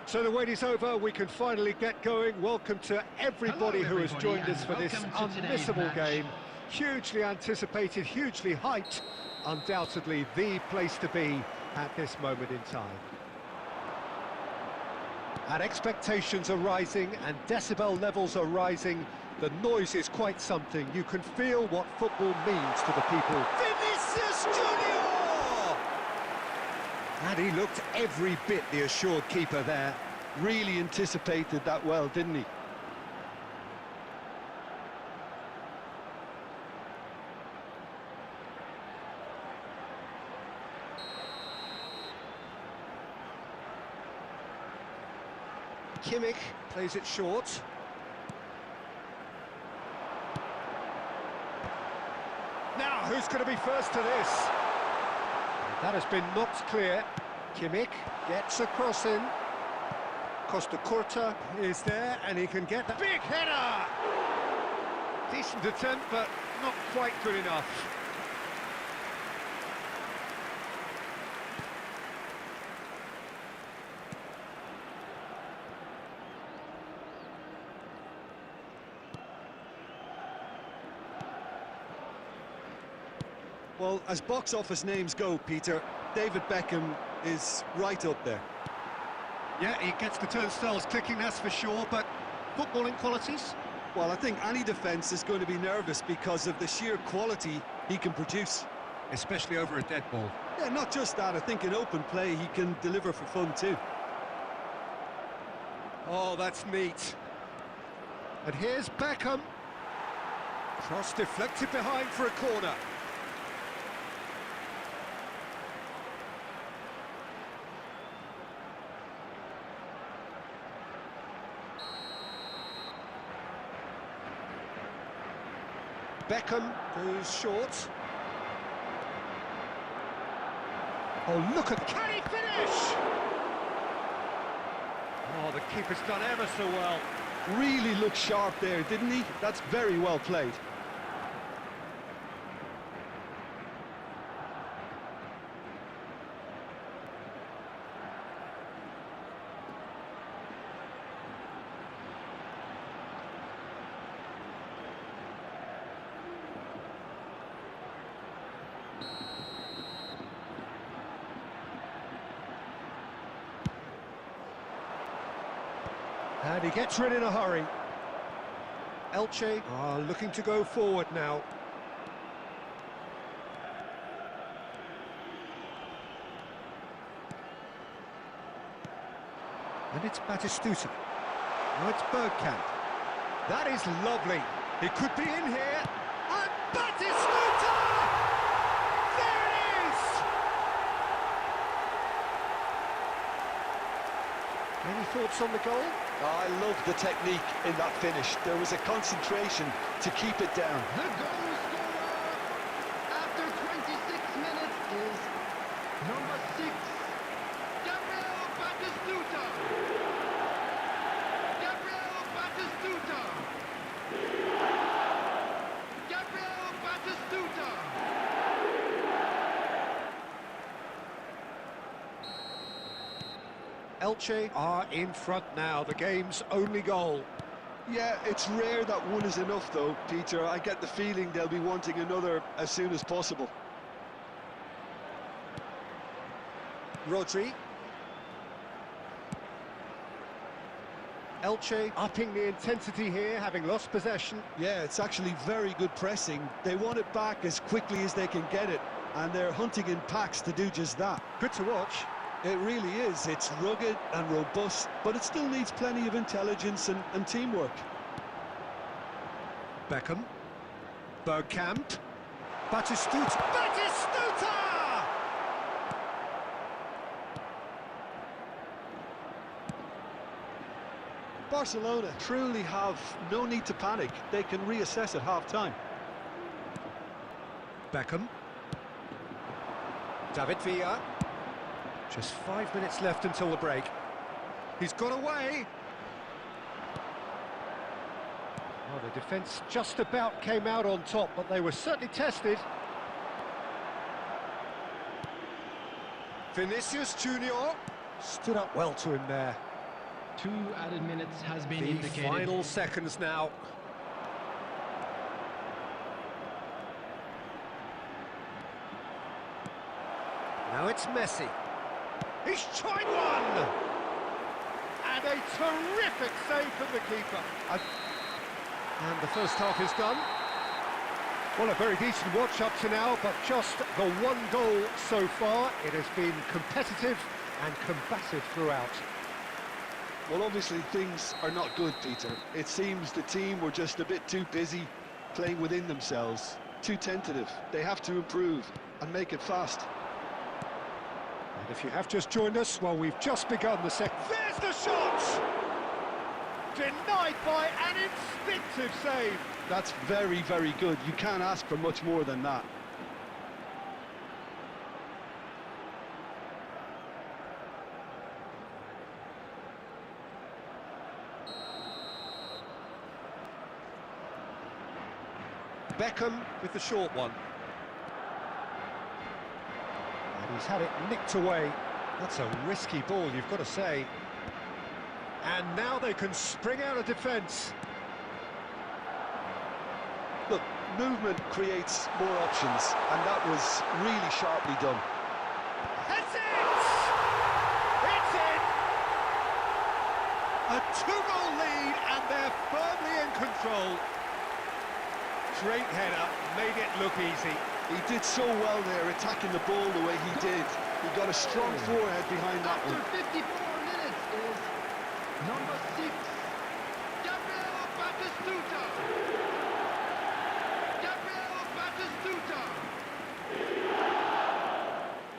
So the wait is over, we can finally get going. Welcome to everybody who has joined us for this unmissable game. Hugely anticipated, hugely hyped. Undoubtedly the place to be at this moment in time. And expectations are rising and decibel levels are rising. The noise is quite something. You can feel what football means to the people. Vinicius Junior! And he looked every bit the assured keeper there. Really anticipated that well, didn't he? Kimmich plays it short. Now, who's going to be first to this? That has been knocked clear. Kimmich gets a cross in. Costa Curta is there, and he can get the big header! Decent attempt, but not quite good enough. Well, as box office names go, Peter, David Beckham is right up there. Yeah, he gets the turnstiles clicking, that's for sure, but footballing qualities? Well, I think any defence is going to be nervous because of the sheer quality he can produce. Especially over a dead ball. Yeah, not just that, I think in open play he can deliver for fun too. Oh, that's neat. And here's Beckham. Cross deflected behind for a corner. Beckham goes short. Oh, look at... Can he finish? Oh, the keeper's done ever so well. Really looked sharp there, didn't he? That's very well played. And he gets rid in a hurry. Elche are looking to go forward now. And it's Batistuta. Now it's Bergkamp. That is lovely. It could be in here. And Batistuta! There it is! Any thoughts on the goal? I love the technique in that finish. There was a concentration to keep it down. The goal scorer after 26 minutes is number 6, Gabriel Batistuta. Gabriel Batistuta. Gabriel Batistuta. Elche are in front now, the game's only goal. Yeah, it's rare that one is enough though, Peter. I get the feeling they'll be wanting another as soon as possible. Rodri. Elche upping the intensity here, having lost possession. Yeah, it's actually very good pressing. They want it back as quickly as they can get it, and they're hunting in packs to do just that. Good to watch. It really is. It's rugged and robust, but it still needs plenty of intelligence and teamwork. Beckham. Bergkamp. Batistuta. Batistuta! Barcelona truly have no need to panic. They can reassess at half-time. Beckham. David Villa. Just 5 minutes left until the break. He's got away. Well, the defence just about came out on top, but they were certainly tested. Vinicius Junior stood up well to him there. 2 added minutes has been The indicated. final seconds now. Now it's Messi. He's tried one! And a terrific save from the keeper. And the first half is done. Well, a very decent watch up to now, but just the one goal so far. It has been competitive and combative throughout. Well, obviously things are not good, Peter. It seems the team were just a bit too busy playing within themselves, too tentative. They have to improve and make it fast. And if you have just joined us, well, we've just begun the second. There's the shot! Denied by an instinctive save. That's very, very good. You can't ask for much more than that. Beckham with the short one. And he's had it nicked away. That's a risky ball, you've got to say. And now they can spring out of defence. Look, movement creates more options, and that was really sharply done. That's it! It's in! A two-goal lead, and they're firmly in control. Great header, made it look easy. He did so well there, attacking the ball the way he did. He got a strong forehead behind that After one. 54 minutes is number 6, Gabriel Batistuta. Gabriel Batistuta.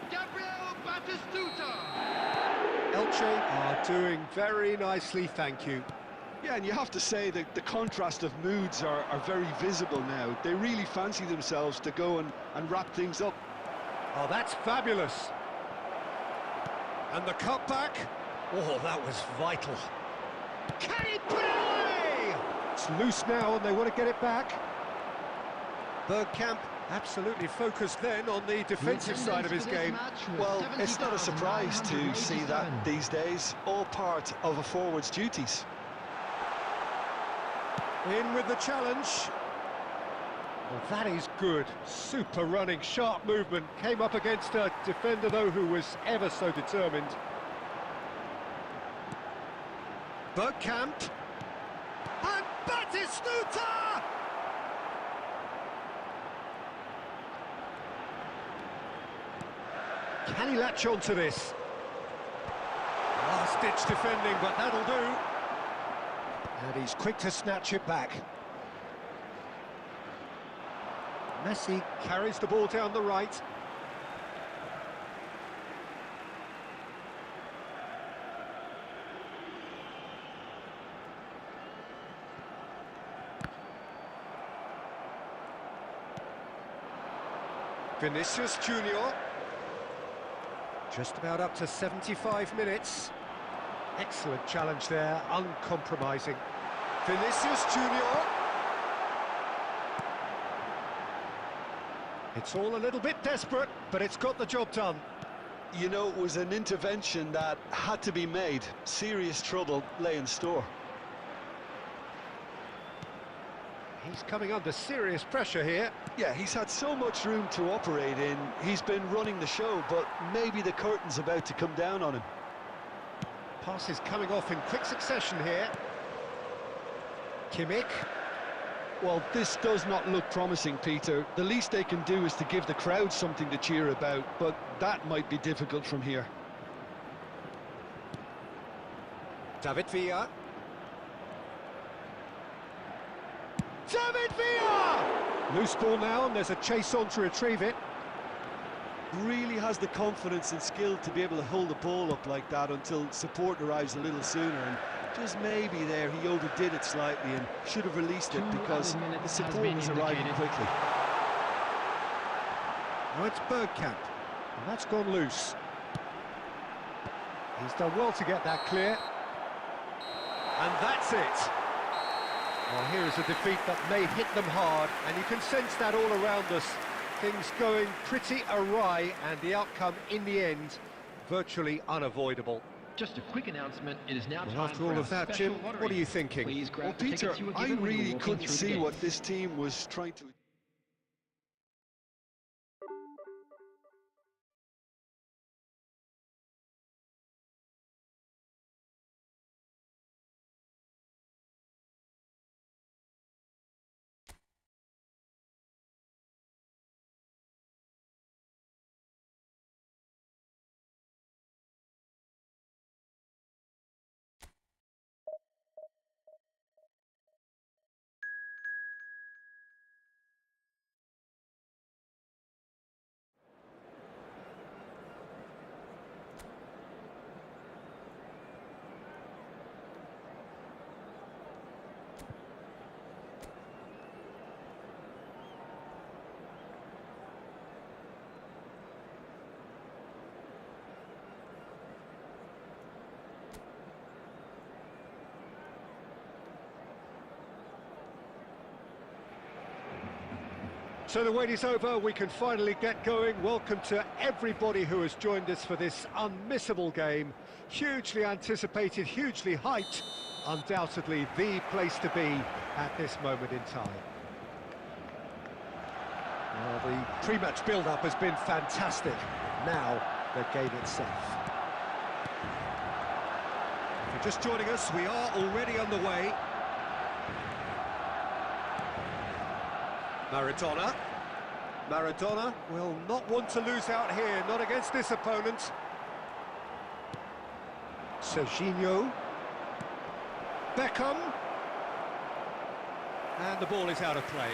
Gabriel Batistuta. Elche are doing very nicely, thank you. Yeah, and you have to say that the contrast of moods are very visible now. They really fancy themselves to go and wrap things up. Oh, that's fabulous. And the cutback. Oh, that was vital. Can he put it away? It's loose now and they want to get it back. Bergkamp absolutely focused then on the defensive side of his game. Well, it's not a surprise to see that these days. All part of a forward's duties. In with the challenge. Well, that is good. Super running, sharp movement. Came up against a defender, though, who was ever so determined. Bergkamp. And Batistuta! Can he latch on to this? Last-ditch defending, but that'll do. And he's quick to snatch it back. Messi carries the ball down the right. Vinicius Junior. Just about up to 75 minutes. Excellent challenge there, uncompromising. Vinicius Junior. It's all a little bit desperate, but it's got the job done. You know, it was an intervention that had to be made. Serious trouble lay in store. He's coming under serious pressure here. Yeah, he's had so much room to operate in. He's been running the show, but maybe the curtain's about to come down on him. Passes coming off in quick succession here. Kimmich. Well, this does not look promising, Peter. The least they can do is to give the crowd something to cheer about, but that might be difficult from here. David Villa. David Villa! Loose ball now, and there's a chase on to retrieve it. Really has the confidence and skill to be able to hold the ball up like that until support arrives a little sooner, and just maybe there he overdid it slightly and should have released it because the support was arriving quickly. Now it's Bergkamp, and that's gone loose. He's done well to get that clear. And that's it. Well, here is a defeat that may hit them hard, and you can sense that all around us. Things going pretty awry, and the outcome in the end virtually unavoidable. Just a quick announcement, it is now Well, time after for all our of that, special Jim, lottery. what are you thinking? Please grab Well, the Peter, tickets you were I given when you really walked in couldn't through the see gates. what this team was trying to... So the wait is over, we can finally get going. Welcome to everybody who has joined us for this unmissable game. Hugely anticipated, hugely hyped. Undoubtedly the place to be at this moment in time. Well, the pre-match build-up has been fantastic. Now, the game itself. If you're just joining us, we are already underway. Maradona will not want to lose out here, not against this opponent. Serginho. Beckham. And the ball is out of play.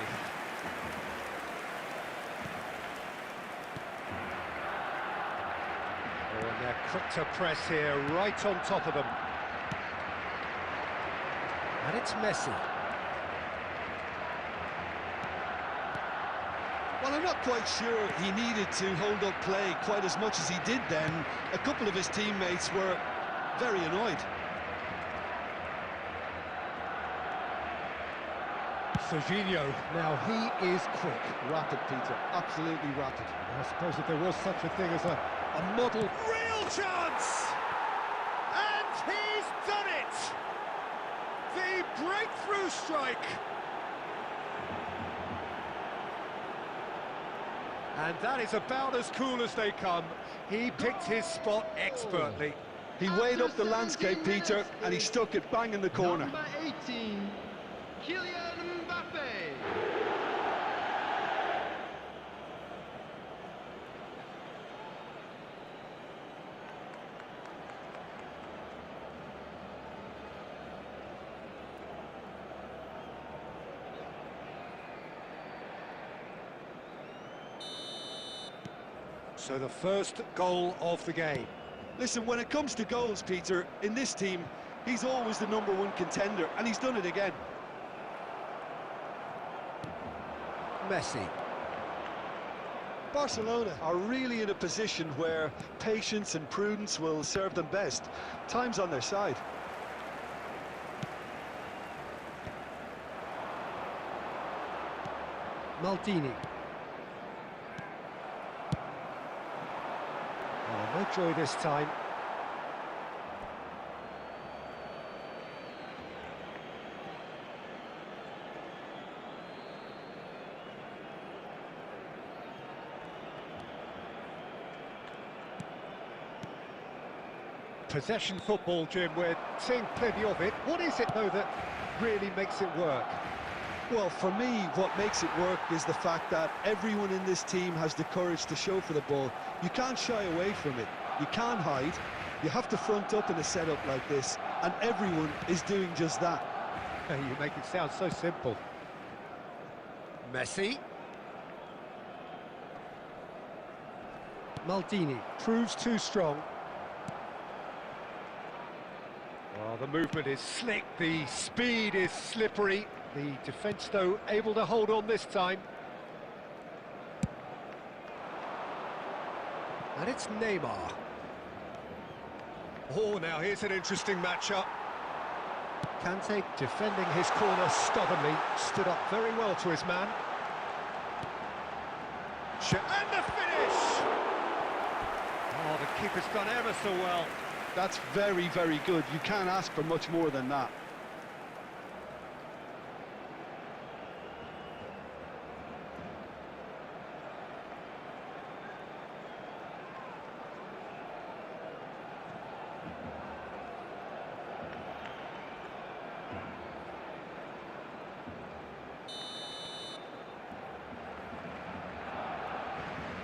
Oh, and they're quick to press here, right on top of them. And it's Messi. Well, I'm not quite sure he needed to hold up play quite as much as he did then. A couple of his teammates were very annoyed. Serginho, now he is quick. Rapid, Peter, absolutely rapid. I suppose if there was such a thing as a model... Real chance! And he's done it! The breakthrough strike! And that is about as cool as they come. He picked his spot expertly. He weighed up the landscape, Peter, and he stuck it bang in the corner. Number 18, Kylian Mbappe. So the first goal of the game. Listen, when it comes to goals, Peter, in this team, he's always the #1 contender, and he's done it again. Messi. Barcelona are really in a position where patience and prudence will serve them best. Time's on their side. Maldini. Oh, no joy this time. Possession football, Jim, we're seeing plenty of it. What is it, though, that really makes it work? Well, for me, what makes it work is the fact that everyone in this team has the courage to show for the ball. You can't shy away from it. You can't hide. You have to front up in a setup like this, and everyone is doing just that. You make it sound so simple. Messi. Maldini proves too strong. Well, the movement is slick, the speed is slippery. The defence, though, able to hold on this time. And it's Neymar. Oh, now here's an interesting matchup. Kante defending his corner stubbornly, stood up very well to his man. And the finish! Oh, the keeper's done ever so well. That's very, very good. You can't ask for much more than that.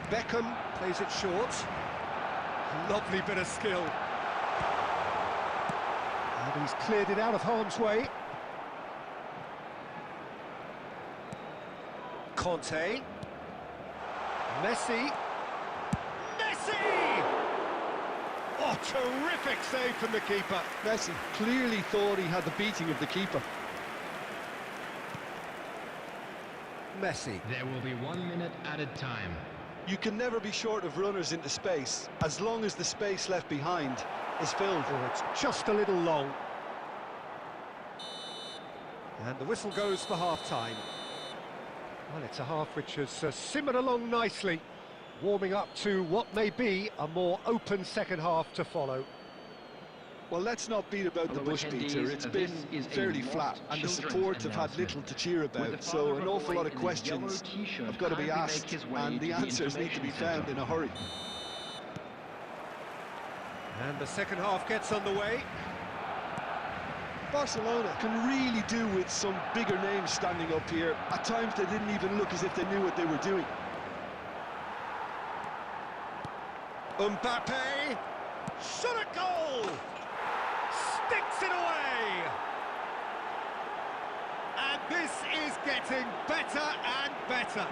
Beckham plays it short. Lovely bit of skill. And he's cleared it out of harm's way. Conte. Messi. Messi! Oh, terrific save from the keeper. Messi clearly thought he had the beating of the keeper. Messi. There will be 1 minute added time. You can never be short of runners into space, as long as the space left behind is filled. Oh, it's just a little long. And the whistle goes for half-time. Well, it's a half which has simmered along nicely, warming up to what may be a more open second half to follow. Well, let's not beat about the bush, Peter. It's been fairly flat, and the support have had little to cheer about, so an awful lot of questions have got to be asked, and the answers need to be found in a hurry. And the second half gets underway. Barcelona can really do with some bigger names standing up here. At times they didn't even look as if they knew what they were doing. Mbappe! Shot a goal! Sticks it away! And this is getting better and better.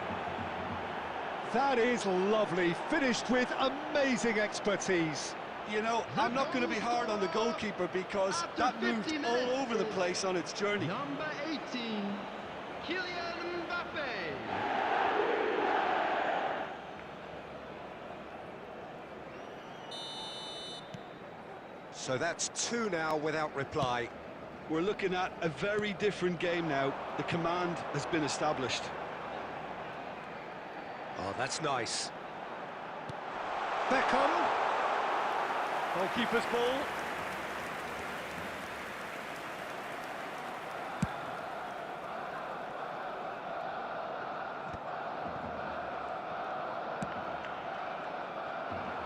That is lovely, finished with amazing expertise. You know, I'm not going to be hard on the goalkeeper because that moved all over the place on its journey. Number 18, Kylian Mbappe. So that's 2 now without reply. We're looking at a very different game now. The command has been established. Oh, that's nice. Beckham. Goalkeeper's ball.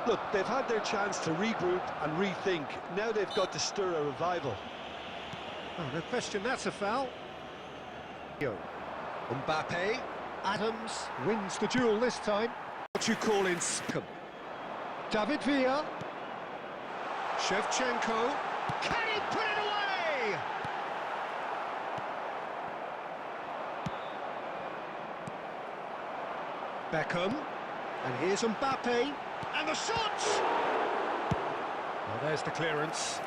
Look, they've had their chance to regroup and rethink. Now they've got to stir a revival. Oh, no question, that's a foul. Mbappe. Adams wins the duel this time. What you call in Scum. David Villa. Shevchenko. Can he put it away? Beckham. And here's Mbappe. And the shot! Well, there's the clearance.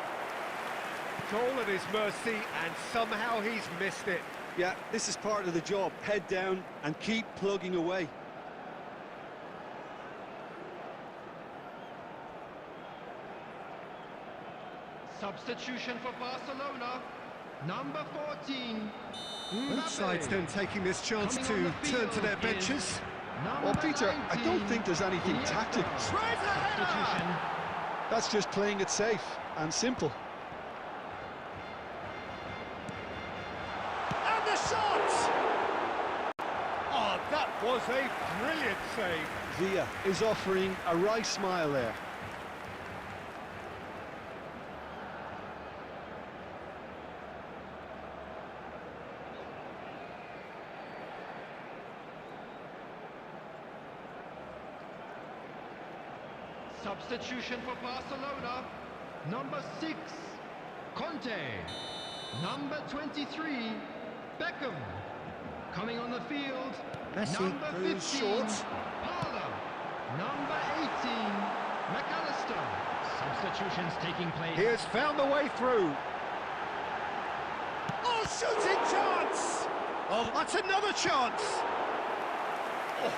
Goal at his mercy, and somehow he's missed it. Yeah, this is part of the job. Head down and keep plugging away. Substitution for Barcelona, number 14. Both sides then taking this chance to turn to their benches. Well, Peter, I don't think there's anything tactical. Tries a header! That's just playing it safe and simple. And the shot! Oh, that was a brilliant save. Villa is offering a wry smile there. Substitution for Barcelona, number 6, Conte. Number 23, Beckham. Coming on the field, Messi number goes 15, short. Parla. Number 18, McAllister. Substitutions taking place. He has found the way through. Oh, shooting chance! Oh, that's another chance! Oh,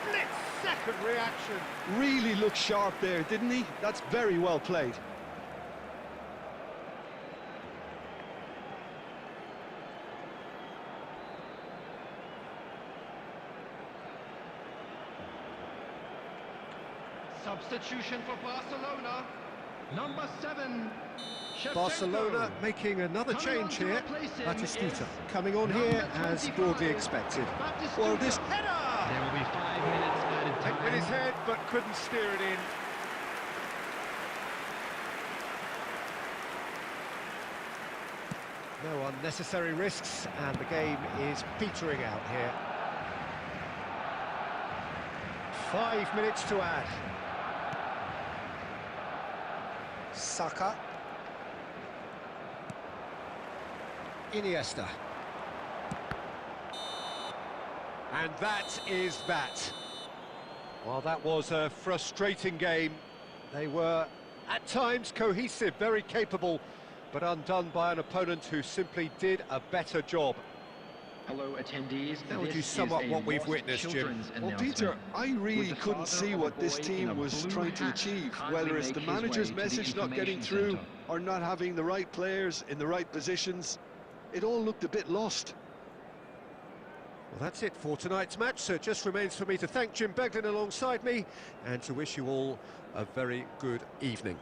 split-second reaction. Really looked sharp there, didn't he? That's very well played. Substitution for Barcelona, Number 7, Shevchenko. Barcelona making another Coming on change to here. replace him Batistuta is coming on number here as 25, broadly expected. Batistuta. Well, this header! There will be 5 minutes added Hit with his time. head, but couldn't steer it in. No unnecessary risks, and the game is petering out here. 5 minutes to add. Saka. Iniesta. And that is that. Well, that was a frustrating game. They were, at times, cohesive, very capable, but undone by an opponent who simply did a better job. Hello, attendees. How would you This sum is up a what we've Lost witnessed, Jim? Children's Well, announcement. Peter, I really Would the couldn't father see of a what this boy team in a was blue trying to hat achieve, kindly whether it's make the his manager's way to the message not getting information through centre? or not having the right players in the right positions. It all looked a bit lost. Well, that's it for tonight's match, so it just remains for me to thank Jim Beglin alongside me and to wish you all a very good evening.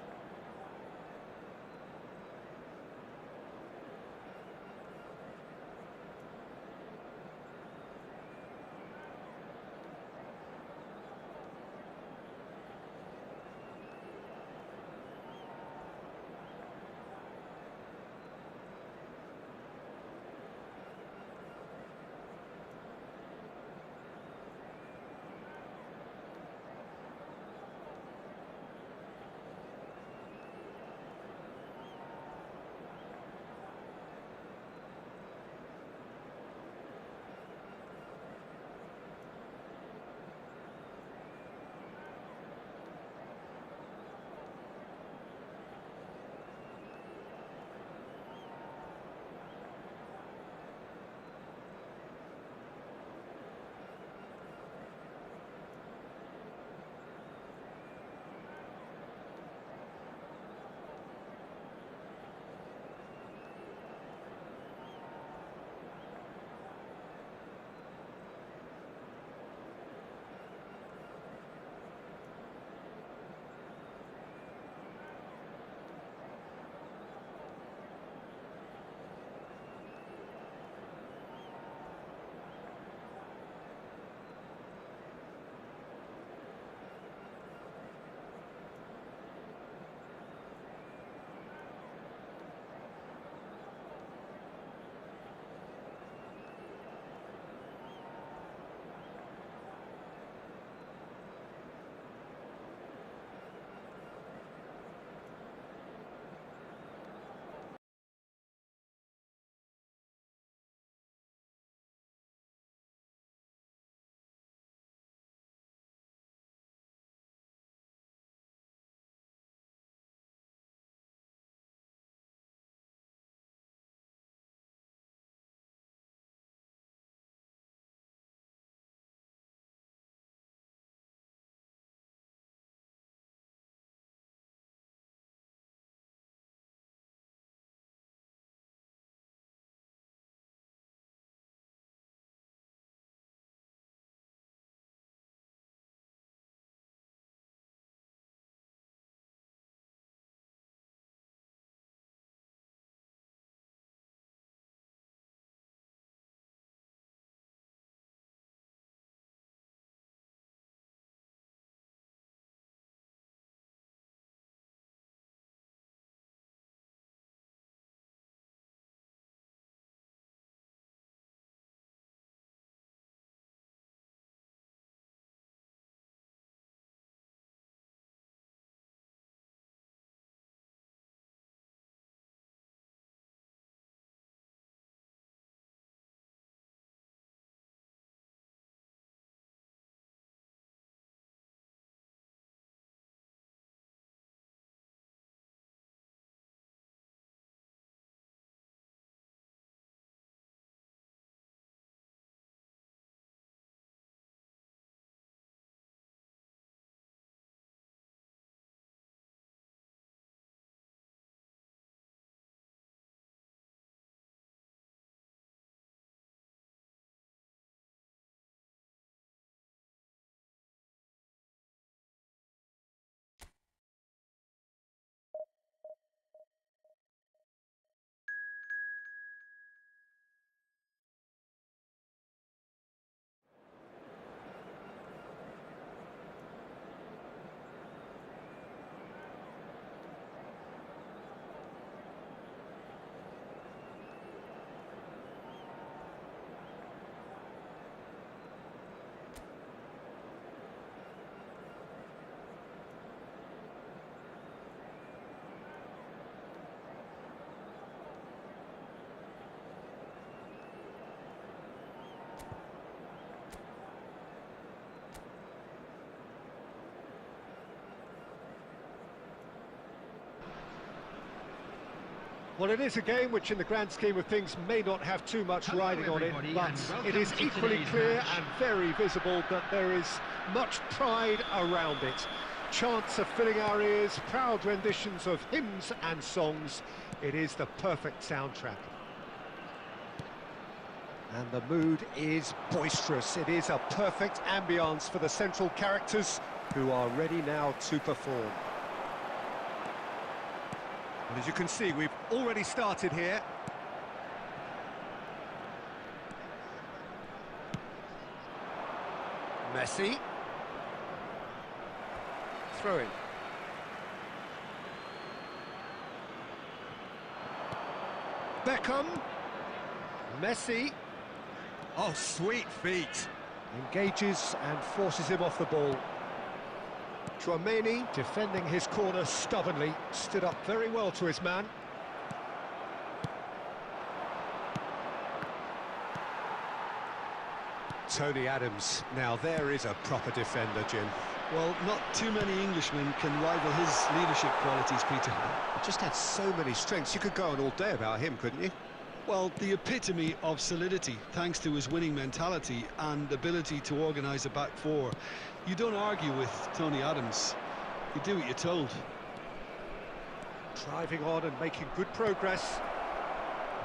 Well, it is a game which, in the grand scheme of things, may not have too much Hello, riding on it, everybody, but and welcome it is to equally today's clear match. and very visible that there is much pride around it. Chants are filling our ears, proud renditions of hymns and songs. It is the perfect soundtrack. And the mood is boisterous. It is a perfect ambience for the central characters who are ready now to perform. And as you can see, we've already started here. Messi. Throw in. Beckham. Messi. Oh, sweet feet. Engages and forces him off the ball. Tchouaméni, defending his corner stubbornly, stood up very well to his man. Tony Adams. Now there is a proper defender, Jim. Well, not too many Englishmen can rival his leadership qualities, Peter. He just had so many strengths. You could go on all day about him, couldn't you? Well, the epitome of solidity, thanks to his winning mentality and ability to organise a back four. You don't argue with Tony Adams. You do what you're told. Driving on and making good progress.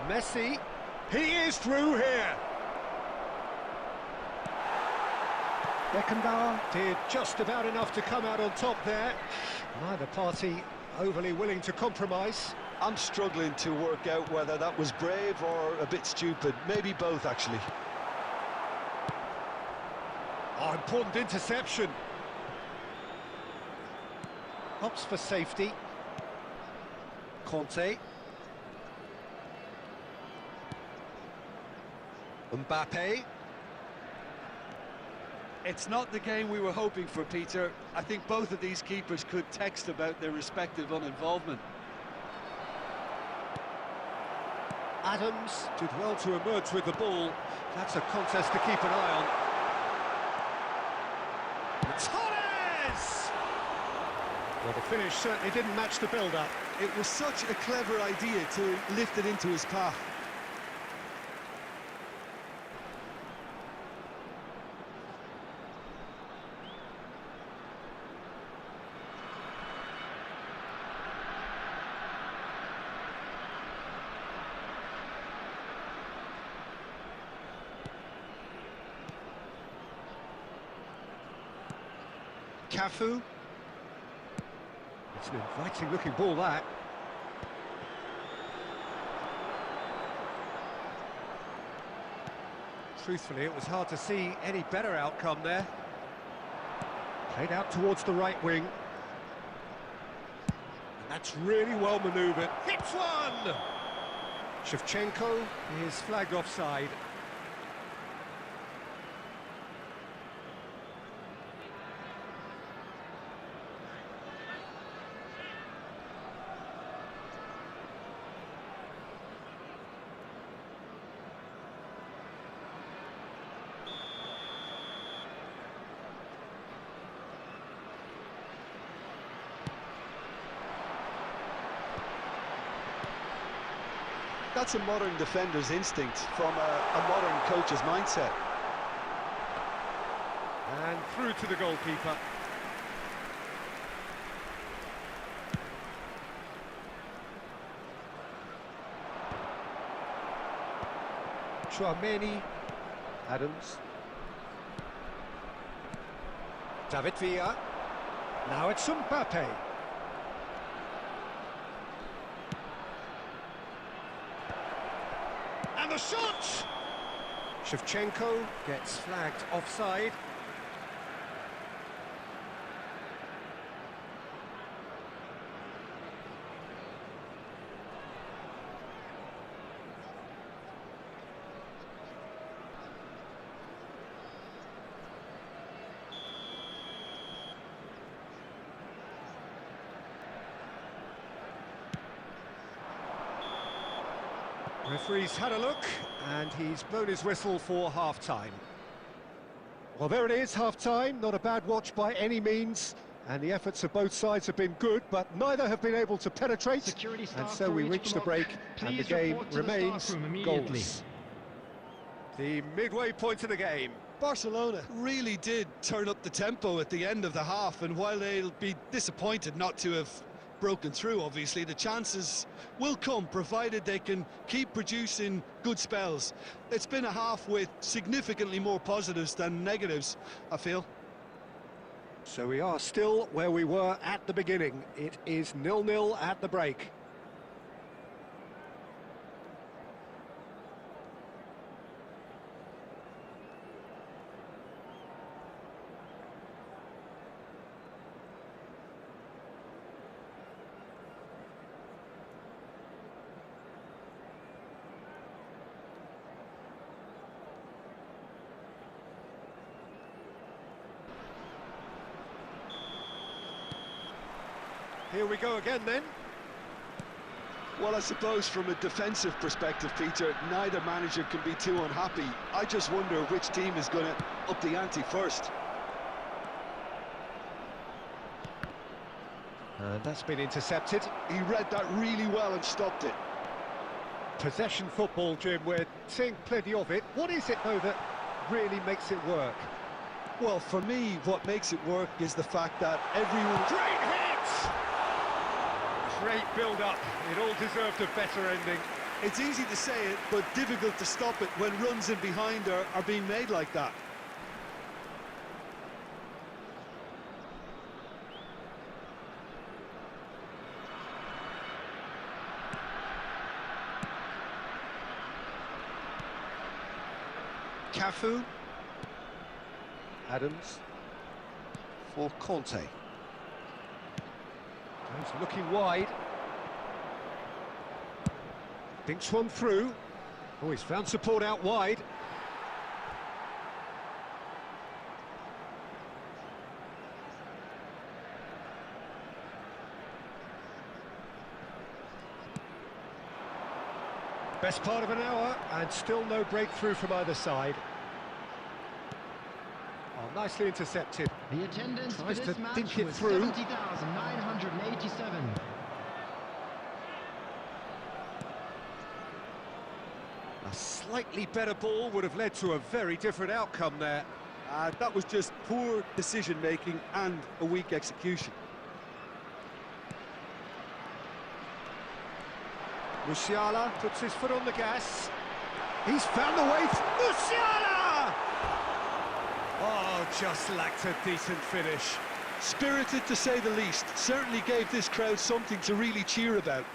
Messi. He is through here. Beckenbauer did just about enough to come out on top there. Neither party overly willing to compromise. I'm struggling to work out whether that was brave or a bit stupid. Maybe both, actually. Oh, important interception. Opts for safety. Conte. Mbappe. It's not the game we were hoping for, Peter. I think both of these keepers could text about their respective uninvolvement. Adams did well to emerge with the ball. That's a contest to keep an eye on. Torres! Well, the finish certainly didn't match the build-up. It was such a clever idea to lift it into his path. Cafu. It's an inviting-looking ball, that. Truthfully, it was hard to see any better outcome there. Played out towards the right wing. And that's really well manoeuvred. Hits one! Shevchenko is flagged offside. That's a modern defender's instinct from a modern coach's mindset. And through to the goalkeeper. Tchouaméni. Adams. David Villa. Now it's Mbappe. And the shot! Shevchenko gets flagged offside. Referee's had a look, and he's blown his whistle for half-time. Well, there it is, half-time. Not a bad watch by any means. And the efforts of both sides have been good, but neither have been able to penetrate. Security And staff so for we each reach the block. break, and the Please game report to the remains staff room immediately. goalless. The midway point of the game. Barcelona really did turn up the tempo at the end of the half, and while they'll be disappointed not to have broken through, obviously, the chances will come, provided they can keep producing good spells. It's been a half with significantly more positives than negatives, I feel. So we are still where we were at the beginning. It is 0-0 at the break. Here we go again then. Well, I suppose from a defensive perspective, Peter, neither manager can be too unhappy. I just wonder which team is going to up the ante first. And that's been intercepted. He read that really well and stopped it. Possession football, Jim, we're seeing plenty of it. What is it, though, that really makes it work? Well, for me, what makes it work is the fact that everyone... Great hit! Great build-up. It all deserved a better ending. It's easy to say it, but difficult to stop it when runs in behind are being made like that. Cafu. Adams. For Conte. He's looking wide. Thinks one through. Oh, he's found support out wide. Best part of an hour, and still no breakthrough from either side. Oh, nicely intercepted. The attendance Tries for to this match think it was through. 70,987. A slightly better ball would have led to a very different outcome there. That was just poor decision-making and a weak execution. Musiala puts his foot on the gas. He's found the way. Musiala! Oh, just lacked a decent finish. Spirited, to say the least. Certainly gave this crowd something to really cheer about.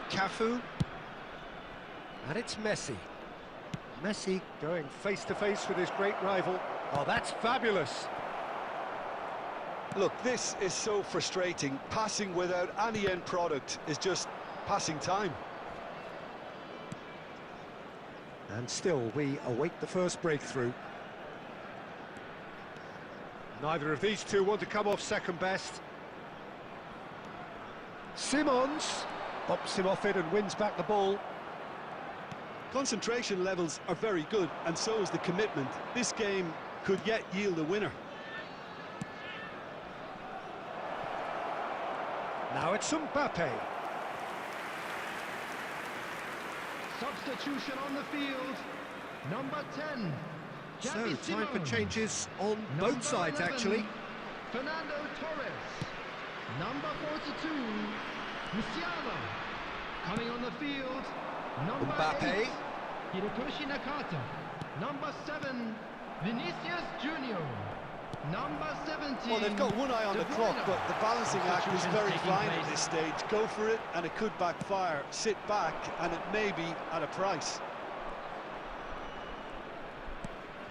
Cafu. And it's Messi. Messi going face-to-face with his great rival. Oh, that's fabulous. Look, this is so frustrating. Passing without any end product is just passing time. And still, we await the first breakthrough. Neither of these two want to come off second best. Simons bumps him off it and wins back the ball. Concentration levels are very good, and so is the commitment. This game could yet yield a winner. Now it's Mbappe. Substitution on the field. Number 10. So, Javi time for Simon. changes on Number both sides, 11, actually. Fernando Torres. Number 42. Musiala. Coming on the field. Number Mbappe. 8. Hirotoshi Nakata. Number 7. Vinicius Junior. Number 17. Well, they've got one eye on the De clock, Bruyne. but the balancing act is Substitutions very taking fine at place. this stage. Go for it, and it could backfire. Sit back, and it may be at a price.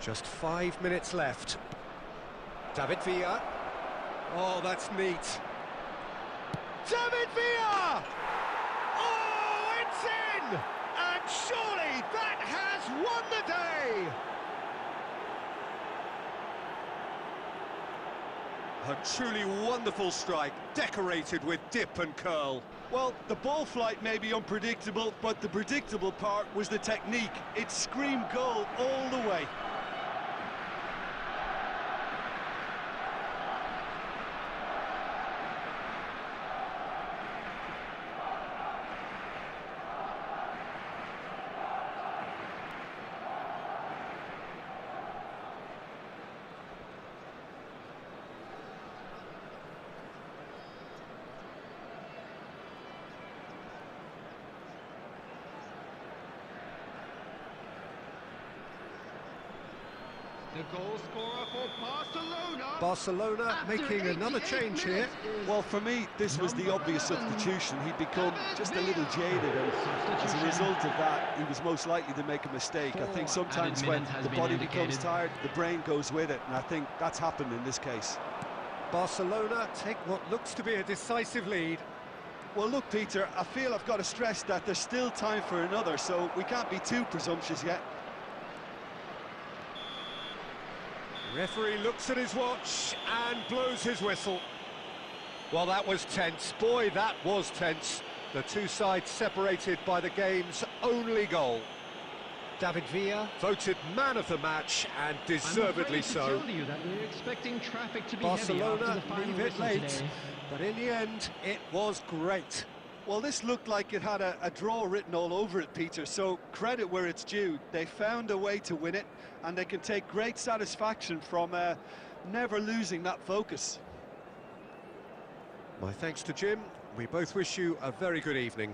Just 5 minutes left. David Villa. Oh, that's neat. David Villa! Oh, it's in! And surely that has won the day! A truly wonderful strike, decorated with dip and curl. Well, the ball flight may be unpredictable, but the predictable part was the technique. It screamed goal all the way. The goal scorer for Barcelona. Barcelona After making another 88 change here. minutes is Well, for me, this was the number obvious 11, substitution. He'd become just a little Villa. jaded, and as a Substitution. result of that, he was most likely to make a mistake. I think 4 sometimes added when minutes has the been body becomes indicated. tired, the brain goes with it, and I think that's happened in this case. Barcelona take what looks to be a decisive lead. Well, look, Peter, I feel I've got to stress that there's still time for another, so we can't be too presumptuous yet. Referee looks at his watch and blows his whistle. Well, that was tense. Boy, that was tense. The two sides separated by the game's only goal. David Villa voted man of the match, and deservedly so. I'm afraid to tell you that we're expecting traffic to be heavy Barcelona after the final leave it whistle late, today. but in the end, it was great. Well, this looked like it had a draw written all over it, Peter, so credit where it's due. They found a way to win it, and they can take great satisfaction from never losing that focus. My thanks to Jim. We both wish you a very good evening.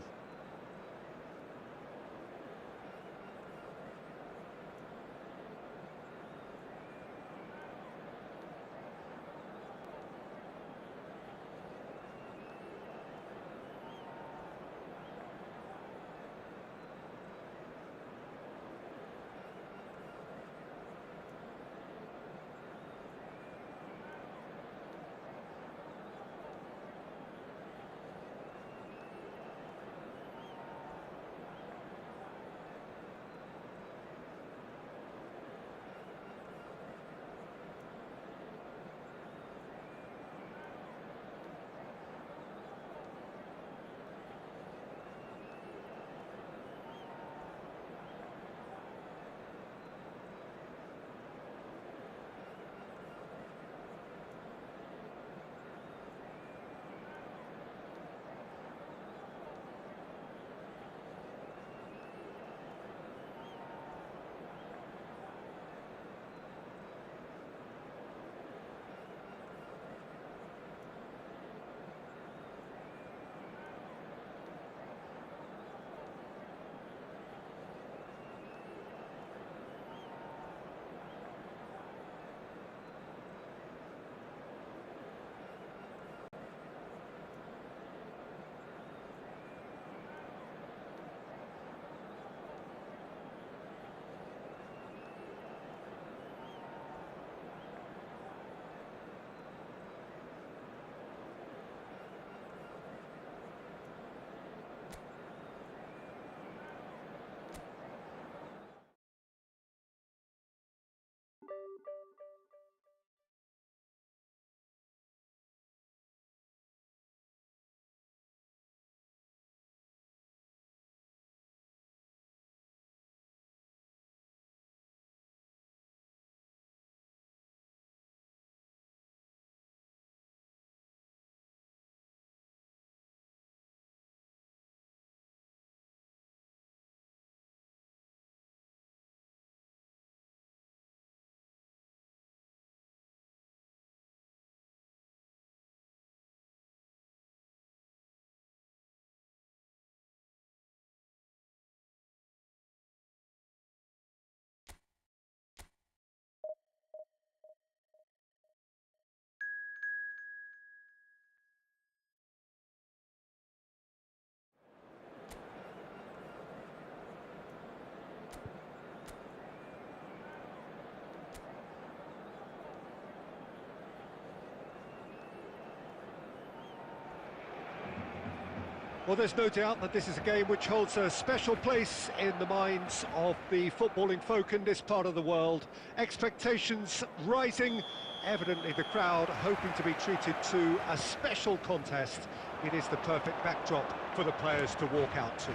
Well, there's no doubt that this is a game which holds a special place in the minds of the footballing folk in this part of the world. Expectations rising, evidently the crowd hoping to be treated to a special contest. It is the perfect backdrop for the players to walk out to.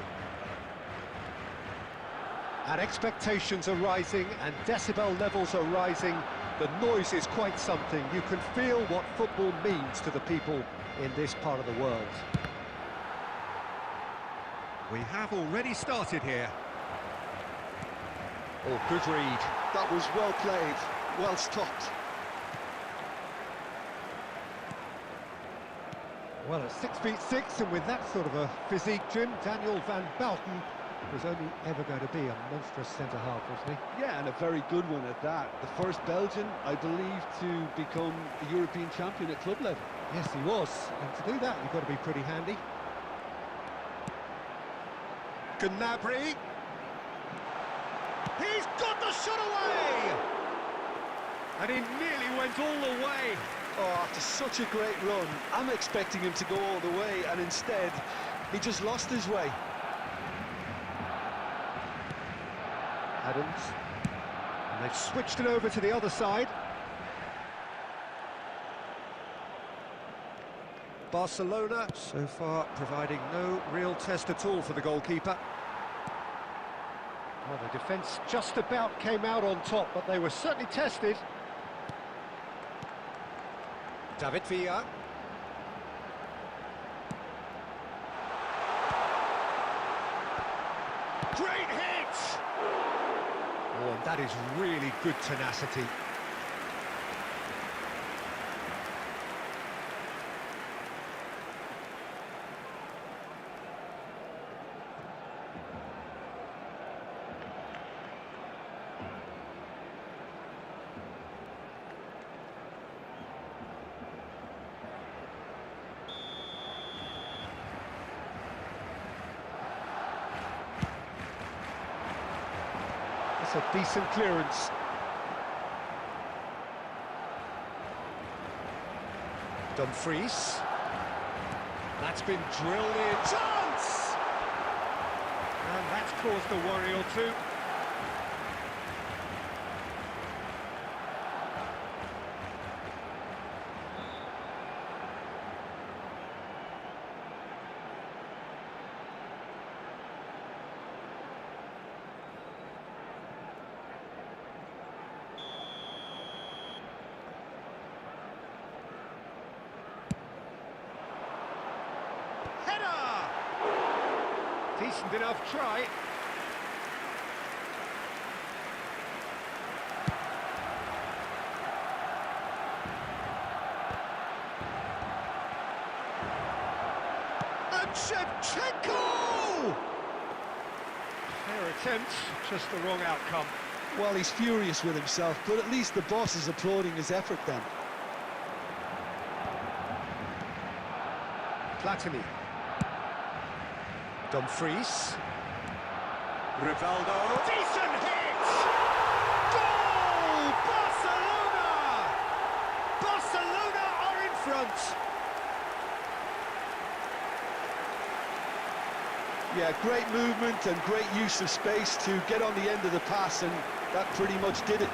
And expectations are rising and decibel levels are rising. The noise is quite something. You can feel what football means to the people in this part of the world. We have already started here. Oh, good read. That was well played, well stopped. Well, at 6'6", and with that sort of a physique, Jim, Daniel van Bouten was only ever going to be a monstrous centre-half, wasn't he? Yeah, and a very good one at that. The first Belgian, I believe, to become a European champion at club level. Yes, he was. And to do that, you've got to be pretty handy. Gnabry. He's got the shot away! And he nearly went all the way. Oh, after such a great run, I'm expecting him to go all the way, and instead, he just lost his way. Adams. And they've switched it over to the other side. Barcelona, so far, providing no real test at all for the goalkeeper. Well, the defence just about came out on top, but they were certainly tested. David Villa. Great hit! Oh, and that is really good tenacity. That's a decent clearance. Dumfries. That's been drilled in. Chance! And that's caused a worry or two. Decent enough try. And Shevchenko! Fair attempt, just the wrong outcome. Well, he's furious with himself, but at least the boss is applauding his effort then. Platini. Dumfries. Rivaldo. Decent hit! Goal! Barcelona! Barcelona are in front. Yeah, great movement and great use of space to get on the end of the pass, and that pretty much did it.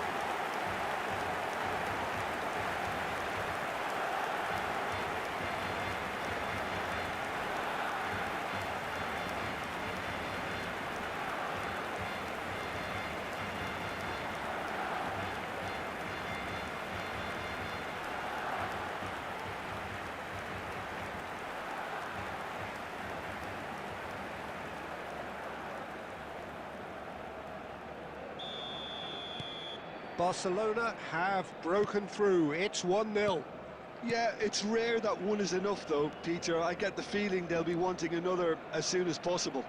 Barcelona have broken through. It's 1-0. Yeah, it's rare that one is enough though, Peter. I get the feeling they'll be wanting another as soon as possible.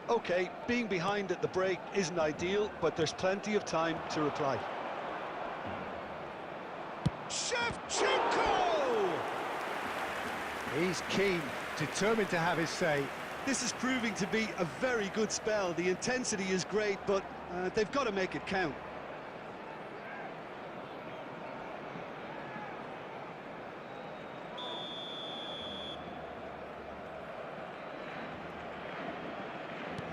Okay, being behind at the break isn't ideal, but there's plenty of time to reply. Shevchenko! He's keen, determined to have his say. This is proving to be a very good spell. The intensity is great, but they've got to make it count.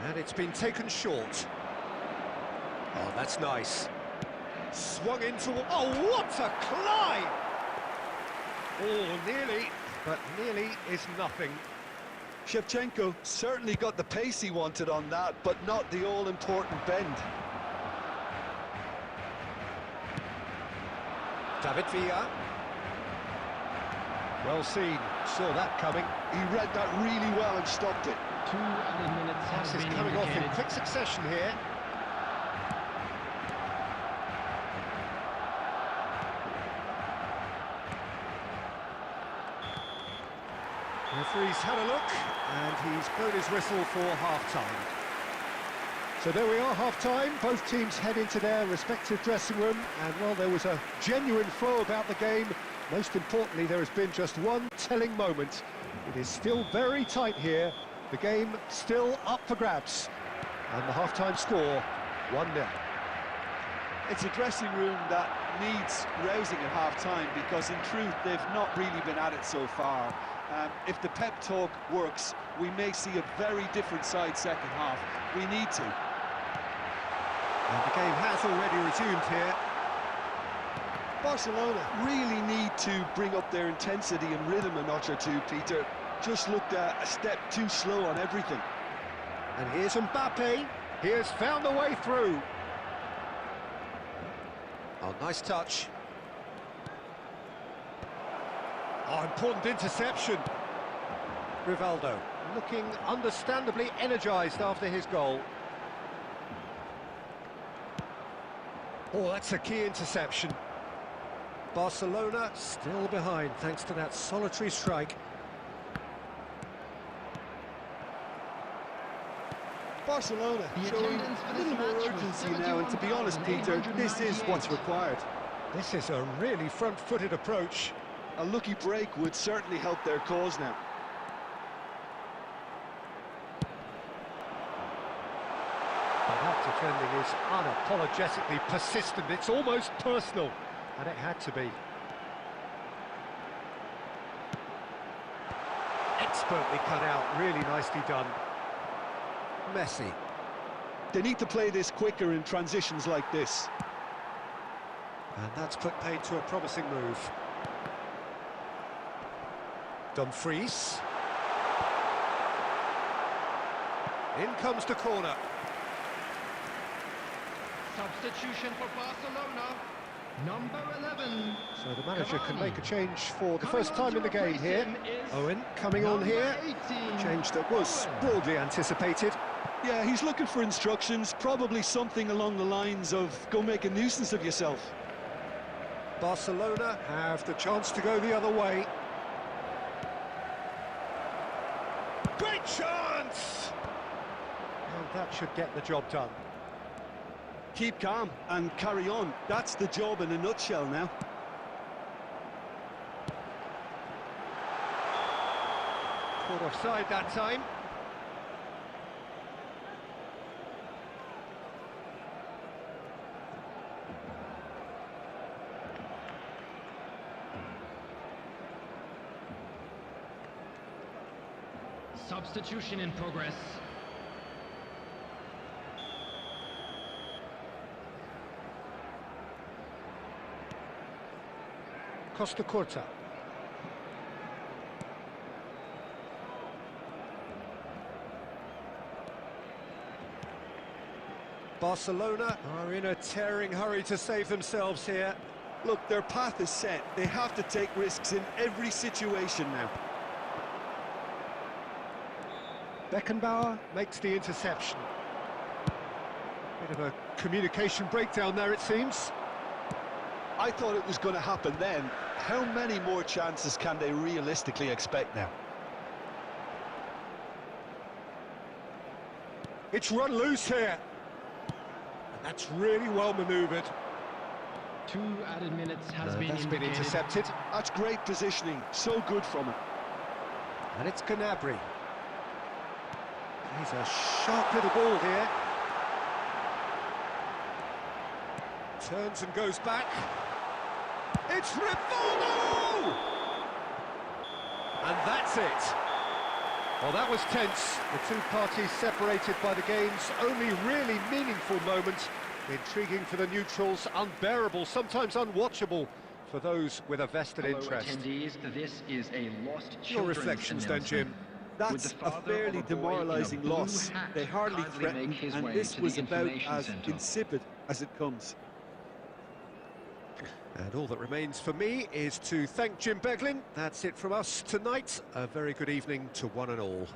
And it's been taken short. Oh, that's nice. Swung into... Oh, what a climb! Oh, nearly, but nearly is nothing. Shevchenko certainly got the pace he wanted on that, but not the all-important bend. David Villa. Well seen, saw that coming. He read that really well and stopped it. 2 added minutes Pass has is been coming off in indicated. quick succession here. Referee's had a look, and he's blown his whistle for half-time. So there we are, half-time. Both teams head into their respective dressing room, and while there was a genuine flow about the game, most importantly, there has been just one telling moment. It is still very tight here. The game still up for grabs. And the half-time score, 1-0. It's a dressing room that needs rousing at half-time because, in truth, they've not really been at it so far. If the pep talk works, we may see a very different side second half. We need to. And the game has already resumed here. Barcelona really need to bring up their intensity and rhythm a notch or two, Peter. Just looked a step too slow on everything. And here's Mbappe. He has found the way through. Oh, nice touch. Oh, important interception. Rivaldo looking understandably energised after his goal. Oh, that's a key interception. Barcelona still behind thanks to that solitary strike. Barcelona The showing attendance for a this little more match was urgency now, and to be honest, Peter, this is what's 71,898. required. This is a really front-footed approach. A lucky break would certainly help their cause now. But that defending is unapologetically persistent. It's almost personal, and it had to be. Expertly cut out, really nicely done. Messi. They need to play this quicker in transitions like this. And that's put paid to a promising move. Dumfries. In comes the corner. Substitution for Barcelona. Number 11. So the manager can Cavani. make a change for the Coming first on time to in the game replace here. him is Owen coming on number here. 18. Change that was broadly anticipated. Yeah, he's looking for instructions, probably something along the lines of, go make a nuisance of yourself. Barcelona have the chance to go the other way. Great chance! And that should get the job done. Keep calm and carry on. That's the job in a nutshell now. Caught offside that time. Substitution in progress. Costa Curta. Barcelona are in a tearing hurry to save themselves here. Look, their path is set. They have to take risks in every situation now. Beckenbauer makes the interception. Bit of a communication breakdown there, it seems. I thought it was going to happen then. How many more chances can they realistically expect now? It's run loose here. And that's really well manoeuvred. 2 added minutes has been That's been indicated. intercepted. That's great positioning. So good from him. And it's Gnabry. He's a sharp little ball here. Turns and goes back. It's Rivaldo! And that's it. Well, that was tense. The two parties separated by the game's only really meaningful moment. Intriguing for the neutrals, unbearable, sometimes unwatchable for those with a vested Hello, interest. attendees. This is a lost Your children's reflections then, announcement. Jim? Would the That's a father fairly of a boy in a demoralising blue loss. hat They hardly kindly threatened, make his and way this to was the about information as centre? insipid as it comes. And all that remains for me is to thank Jim Beglin. That's it from us tonight. A very good evening to one and all.